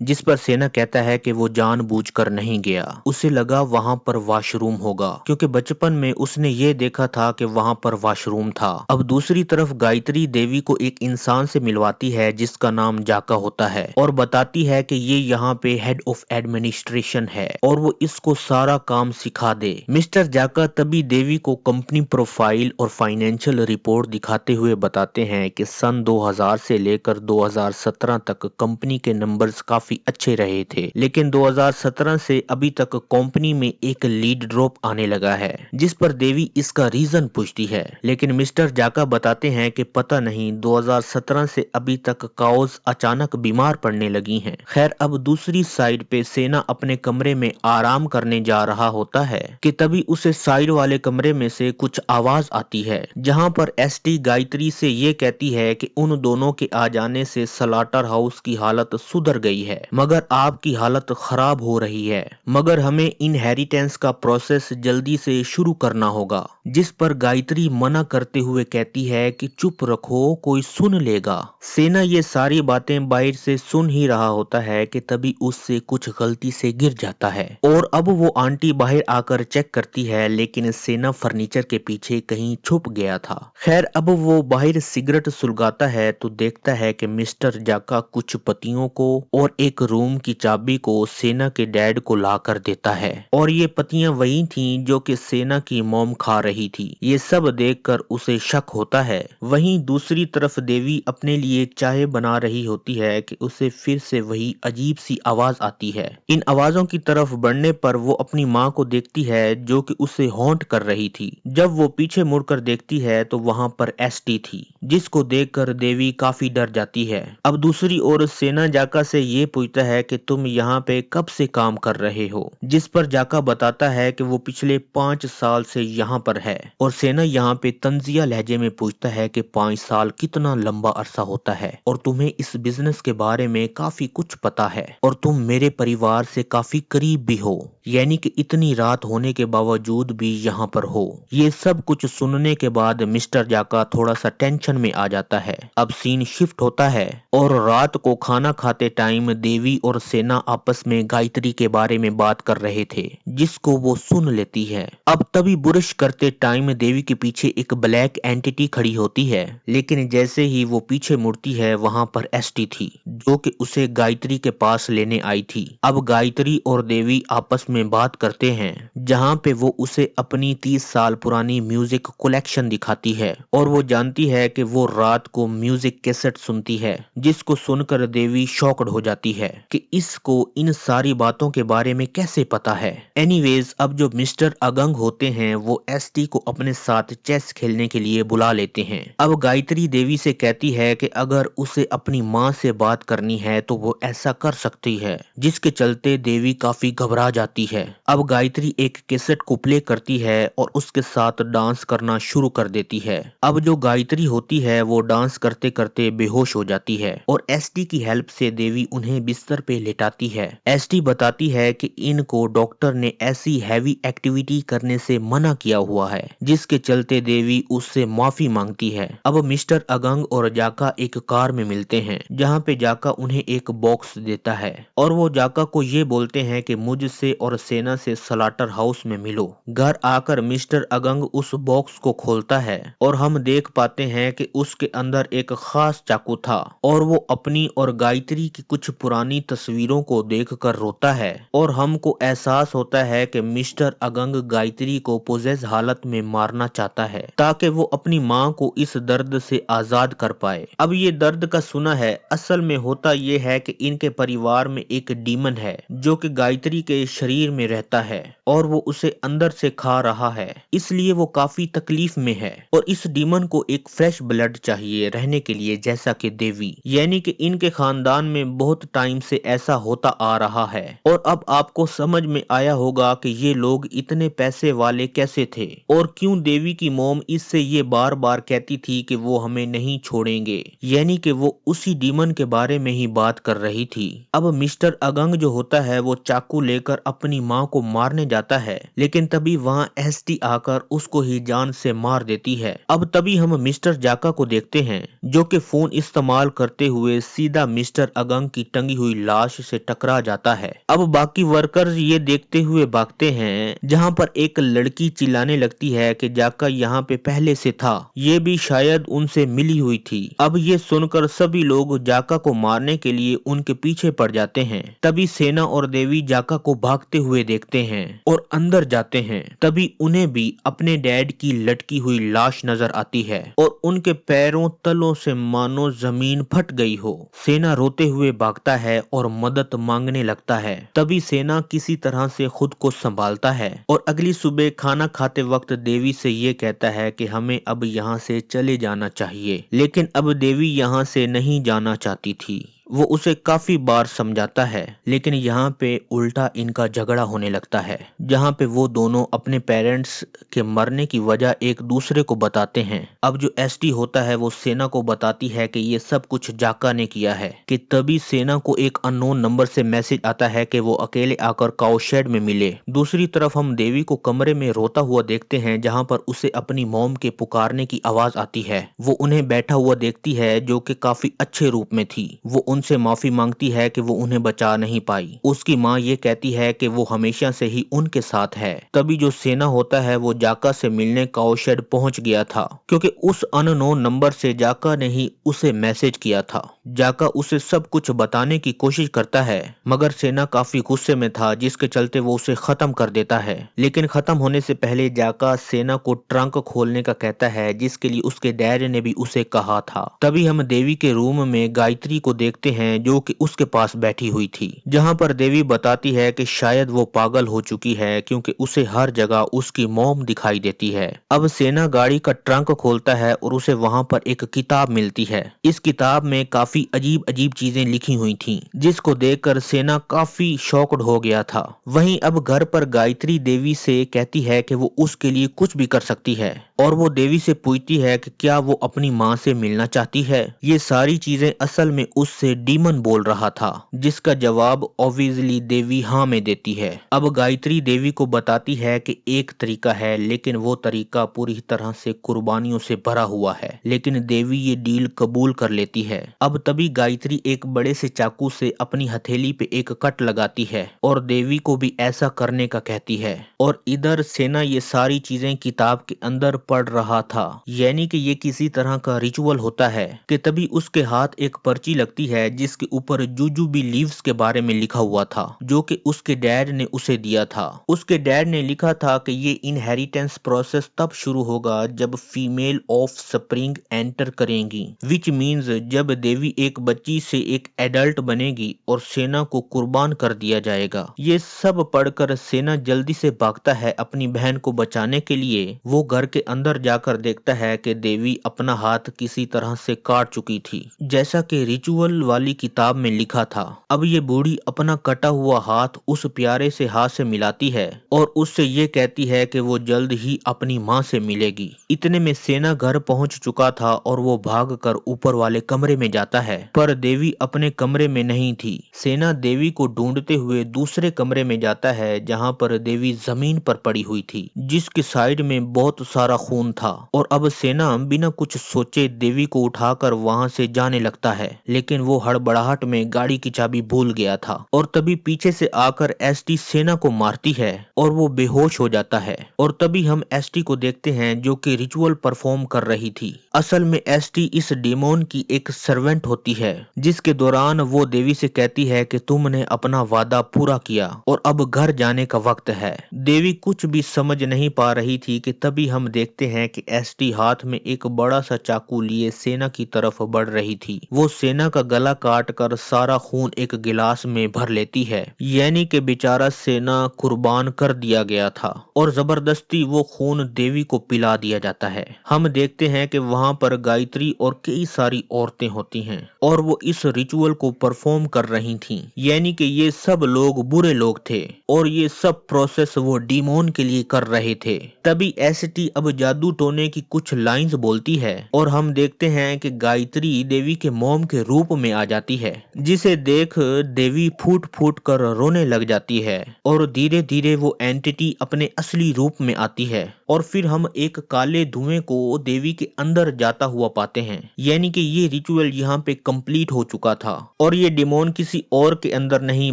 जिस पर सेना कहता है कि वो जानबूझकर नहीं गया, उसे लगा वहाँ पर वॉशरूम होगा क्योंकि बचपन में उसने ये देखा था कि वहाँ पर वॉशरूम था। अब दूसरी तरफ गायत्री देवी को एक इंसान से मिलवाती है जिसका नाम जाका होता है और बताती है कि ये यहाँ पे हेड ऑफ एडमिनिस्ट्रेशन है और वो इसको सारा काम सिखा दे। मिस्टर जाका तभी देवी को कंपनी प्रोफाइल और फाइनेंशियल रिपोर्ट दिखाते हुए बताते हैं कि सन 2000 से लेकर 2017 तक कंपनी के नंबर्स काफी अच्छे रहे थे, लेकिन 2017 से अभी तक कंपनी में एक लीड ड्रॉप आने लगा है, जिस पर देवी इसका रीजन पूछती है। लेकिन मिस्टर जाका बताते हैं कि पता नहीं 2017 से अभी तक काउज अचानक बीमार पड़ने लगी हैं। खैर, अब दूसरी साइड पे सेना अपने कमरे में आराम करने जा रहा होता है कि तभी उसे साइड वाले कमरे में से कुछ आवाज आती है, जहां पर एसटी गायत्री से ये कहती है कि उन दोनों के आ जाने से स्लॉटर हाउस की हालत सुधर गई है, मगर आपकी हालत खराब हो रही है, मगर हमें इनहेरिटेंस का प्रोसेस जल्दी से शुरू करना होगा। जिस पर गायत्री मना करते हुए कहती है कि चुप रखो, कोई सुन लेगा। सेना ये सारी बातें बाहर से सुन ही रहा होता है कि तभी उससे कुछ गलती से गिर जाता है और अब वो आंटी बाहर आकर चेक करती है, लेकिन सेना फर्नीचर के पीछे कहीं छुप गया था। खैर, अब वो बाहर सिगरेट सुलगाता है तो देखता है कि मिस्टर जाका कुछ पतियों को और एक रूम की चाबी को सेना के डैड को ला कर देता है और ये पतियां वही थीं जो कि सेना की मॉम खा रही थी। ये सब देखकर उसे शक होता है। वहीं दूसरी तरफ देवी अपने लिए चाय बना रही होती है कि उसे फिर से वही अजीब सी आवाज आती है। इन आवाजों की तरफ बढ़ने पर वो अपनी माँ को देखती है जो कि उसे हॉन्ट कर रही थी। जब वो पीछे मुड़कर देखती है तो वहां पर एसटी थी, जिसको देखकर देवी काफी डर जाती है। अब दूसरी ओर सेना जाका से ये पूछता है कि तुम यहाँ पे कब से काम कर रहे हो, जिस पर जाका बताता है कि वो पिछले 5 साल से यहाँ पर है और सेना यहाँ पे तंजिया लहजे में पूछता है कि 5 साल कितना लंबा अरसा होता है और तुम्हें इस बिजनेस के बारे में काफी कुछ पता है और तुम मेरे परिवार से काफी करीब भी हो, यानी कि इतनी रात होने के बावजूद भी यहाँ पर हो। ये सब कुछ सुनने के बाद मिस्टर जाका थोड़ा सा टेंशन में आ जाता है। अब सीन शिफ्ट होता है और रात को खाना खाते टाइम देवी और सेना आपस में गायत्री के बारे में बात कर रहे थे, जिसको वो सुन लेती है। अब तभी बुरश करते टाइम देवी के पीछे एक ब्लैक एंटिटी खड़ी होती है, लेकिन जैसे ही वो पीछे मुड़ती है वहां पर एसटी थी जो कि उसे गायत्री के पास लेने आई थी। अब गायत्री और देवी आपस में बात करते हैं, जहां पे वो उसे अपनी 30 साल पुरानी म्यूजिक कलेक्शन दिखाती है और वो जानती है कि वो रात को म्यूजिक कैसेट सुनती है, जिसको सुनकर देवी शॉक्ड हो जाती है कि इसको इन सारी बातों के बारे में कैसे पता है। एनीवेज, अब जो मिस्टर अगंग होते हैं वो एसटी को अपने साथ चेस खेलने के लिए बुला लेते हैं। अब गायत्री देवी से कहती है कि अगर उसे अपनी माँ से बात करनी है तो वो ऐसा कर सकती है, जिसके चलते देवी काफी घबरा जाती है। अब गायत्री एक कैसेट को प्ले करती है और उसके साथ डांस करना शुरू कर देती है। अब जो गायत्री होती है वो डांस करते करते बेहोश हो जाती है और एसटी की हेल्प से देवी उन्हें बिस्तर पे लेटाती है। एसटी बताती है कि इनको डॉक्टर ने ऐसी हैवी एक्टिविटी करने से मना किया हुआ है, जिसके चलते देवी उससे माफी मांगती है। अब मिस्टर अगंग और जाका एक कार में मिलते हैं, जहाँ पे जाका उन्हें एक बॉक्स देता है और वो जाका को ये बोलते हैं कि मुझसे और सेना से स्लॉटर हाउस में मिलो। घर आकर मिस्टर अगंग उस बॉक्स को खोलता है और हम देख पाते हैं कि उसके अंदर एक खास चाकू था और वो अपनी और गायत्री की कुछ पुरानी तस्वीरों को देखकर रोता है और हमको एहसास होता है कि मिस्टर अगंग गायत्री को पोजेस हालत में मारना चाहता है ताकि वो अपनी माँ को इस दर्द से आजाद कर पाए। अब ये दर्द का सुना है, असल में होता ये है कि इनके परिवार में एक डीमन है जो कि गायत्री के शरीर में रहता है और वो उसे अंदर से खा रहा है, इसलिए वो काफी तकलीफ में है और इस डीमन को एक फ्रेश ब्लड चाहिए रहने के लिए, जैसा कि देवी, यानी कि इनके खानदान में बहुत टाइम से ऐसा होता आ रहा है। और अब आपको समझ में आया होगा कि ये लोग इतने पैसे वाले कैसे थे और क्यों देवी की मॉम इससे ये बार बार कहती थी कि वो हमें नहीं छोड़ेंगे, यानी कि वो उसी डीमन के बारे में ही बात कर रही थी। अब मिस्टर अगंग जो होता है वो चाकू लेकर अपनी अपनी माँ को मारने जाता है, लेकिन तभी वहाँ एसटी आकर उसको ही जान से मार देती है। अब तभी हम मिस्टर जाका को देखते हैं जो कि फोन इस्तेमाल करते हुए सीधा मिस्टर अगंग की टंगी हुई लाश से टकरा जाता है। अब बाकी वर्कर्स ये देखते हुए भागते हैं, जहाँ पर एक लड़की चिल्लाने लगती है कि जाका यहाँ पे पहले से था, ये भी शायद उनसे मिली हुई थी। अब ये सुनकर सभी लोग जाका को मारने के लिए उनके पीछे पड़ जाते हैं। तभी सेना और देवी जाका को भागते हुए देखते हैं और अंदर जाते हैं। तभी उन्हें भी अपने डैड की लटकी हुई लाश नजर आती है और उनके पैरों तलों से मानो जमीन फट गई हो। सेना रोते हुए भागता है और मदद मांगने लगता है। तभी सेना किसी तरह से खुद को संभालता है और अगली सुबह खाना खाते वक्त देवी से ये कहता है कि हमें अब यहाँ से चले जाना चाहिए, लेकिन अब देवी यहाँ से नहीं जाना चाहती थी। वो उसे काफी बार समझाता है, लेकिन यहाँ पे उल्टा इनका झगड़ा होने लगता है, जहाँ पे वो दोनों अपने पेरेंट्स के मरने की वजह एक दूसरे को बताते हैं। अब जो एसटी होता है वो सेना को बताती है कि ये सब कुछ जाका ने किया है। कि तभी सेना को एक अननोन नंबर से मैसेज आता है कि वो अकेले आकर काउशेड में मिले। दूसरी तरफ हम देवी को कमरे में रोता हुआ देखते हैं, जहाँ पर उसे अपनी मॉम के पुकारने की आवाज आती है। वो उन्हें बैठा हुआ देखती है जो कि काफी अच्छे रूप में थी। वो उनसे माफी मांगती है कि वो उन्हें बचा नहीं पाई। उसकी माँ ये कहती है कि वो हमेशा से ही उनके साथ है। तभी जो सेना होता है वो जाका से मिलने काउशेड पहुंच गया था, क्योंकि उस अननोन नंबर से जाका ने ही उसे मैसेज किया था। जाका उसे सब कुछ बताने की कोशिश करता है, मगर सेना काफी गुस्से में था, जिसके चलते वो उसे खत्म कर देता है। लेकिन खत्म होने से पहले जाका सेना को ट्रंक खोलने का कहता है, जिसके लिए उसके डैड ने भी उसे कहा था। तभी हम देवी के रूम में गायत्री को देखते हैं जो कि उसके पास बैठी हुई थी, जहां पर देवी बताती है कि शायद वो पागल हो चुकी है, क्योंकि उसे हर जगह उसकी मॉम दिखाई देती है। अब सेना गाड़ी का ट्रंक खोलता है और उसे वहां पर एक किताब मिलती है। इस किताब में काफी अजीब अजीब चीजें लिखी हुई थी, जिसको देखकर सेना काफी शॉक्ड हो गया था। वहीं अब घर पर गायत्री देवी से कहती है कि वो उसके लिए कुछ भी कर सकती है, और वो देवी से पूछती है कि क्या वो अपनी माँ से मिलना चाहती है। ये सारी चीजें असल में उससे डीमन बोल रहा था, जिसका जवाब ऑब्वियसली देवी हाँ में देती है। अब गायत्री देवी को बताती है कि एक तरीका है, लेकिन वो तरीका पूरी तरह से कुर्बानियों से भरा हुआ है। लेकिन देवी ये डील कबूल कर लेती है। अब तभी गायत्री एक बड़े से चाकू से अपनी हथेली पे एक कट लगाती है और देवी को भी ऐसा करने का कहती है। और इधर सेना ये सारी चीजें किताब के अंदर पढ़ रहा था, यानी कि ये किसी तरह का रिचुअल होता है। कि तभी उसके हाथ एक पर्ची लगती है, जिसके ऊपर जुजुबी लीव्स के बारे में लिखा हुआ था, जो कि उसके डैड ने उसे दिया था। उसके डैड ने लिखा था कि ये इनहेरिटेंस प्रोसेस तब शुरू होगा जब फीमेल ऑफ स्प्रिंग एंटर करेंगी, विच मीन्स जब देवी एक बच्ची से एक एडल्ट बनेगी और सेना को कुर्बान कर दिया जाएगा। ये सब पढ़कर सेना जल्दी से भागता है अपनी बहन को बचाने के लिए। वो घर के अंदर जाकर देखता है कि देवी अपना हाथ किसी तरह से काट चुकी थी, जैसा कि रिचुअल वाली किताब में लिखा था। अब ये बूढ़ी अपना कटा हुआ हाथ उस प्यारे से हाथ से मिलाती है और उससे ये कहती है कि वो जल्द ही अपनी माँ से मिलेगी। इतने में सेना घर पहुंच चुका था और वो भागकर ऊपर वाले कमरे में जाता है, पर देवी अपने कमरे में नहीं थी। सेना देवी को ढूंढते हुए दूसरे कमरे में जाता है, जहां पर देवी जमीन पर पड़ी हुई थी, जिसके साइड में बहुत सारा खून था। और अब सेना बिना कुछ सोचे देवी को उठाकर वहां से जाने लगता है, लेकिन वो हड़बड़ाहट में गाड़ी की चाबी भूल गया था। और तभी पीछे से आकर एसटी सेना को मारती है और वो बेहोश हो जाता है। और तभी हम एसटी को देखते हैं जो कि रिचुअल परफॉर्म कर रही थी। असल में एसटी इस डेमोन की एक सर्वेंट होती है, जिसके दौरान वो देवी से कहती है कि तुमने अपना वादा पूरा किया और अब घर जाने का वक्त है। देवी कुछ भी समझ नहीं पा रही थी कि तभी हम देखते हैं कि एसटी हाथ में एक बड़ा सा चाकू लिए सेना की तरफ बढ़ रही थी। वो सेना का गला काट कर सारा खून एक गिलास में भर लेती है, यानी कि बेचारा सेना कुर्बान कर दिया गया था और जबरदस्ती वो खून देवी को पिला दिया जाता है। हम देखते हैं कि वहां पर गायत्री और कई सारी औरतें होती हैं और वो इस रिचुअल को परफॉर्म कर रही थीं, यानी कि ये सब लोग बुरे लोग थे और ये सब प्रोसेस वो डीमोन के लिए कर रहे थे। तभी एसटी अब जादू टोने की कुछ लाइंस बोलती है और हम देखते हैं कि गायत्री देवी के मॉम के रूप में आ जाती है, जिसे देख देवी फूट फूट कर रोने लग जाती है और धीरे धीरे वो एंटिटी अपने असली रूप में आती है और फिर हम एक काले धुएं को देवी के अंदर जाता हुआ पाते हैं। यानी कि ये रिचुअल यहाँ पे कंप्लीट हो चुका था और ये डिमोन किसी और के अंदर नहीं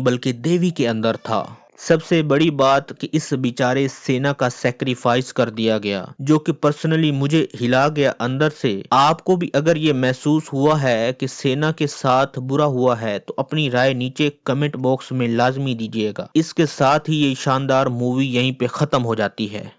बल्कि देवी के अंदर था। सबसे बड़ी बात कि इस बेचारे सेना का सैक्रिफाइस कर दिया गया, जो कि पर्सनली मुझे हिला गया अंदर से। आपको भी अगर ये महसूस हुआ है कि सेना के साथ बुरा हुआ है तो अपनी राय नीचे कमेंट बॉक्स में लाजमी दीजिएगा। इसके साथ ही ये शानदार मूवी यहीं पे खत्म हो जाती है।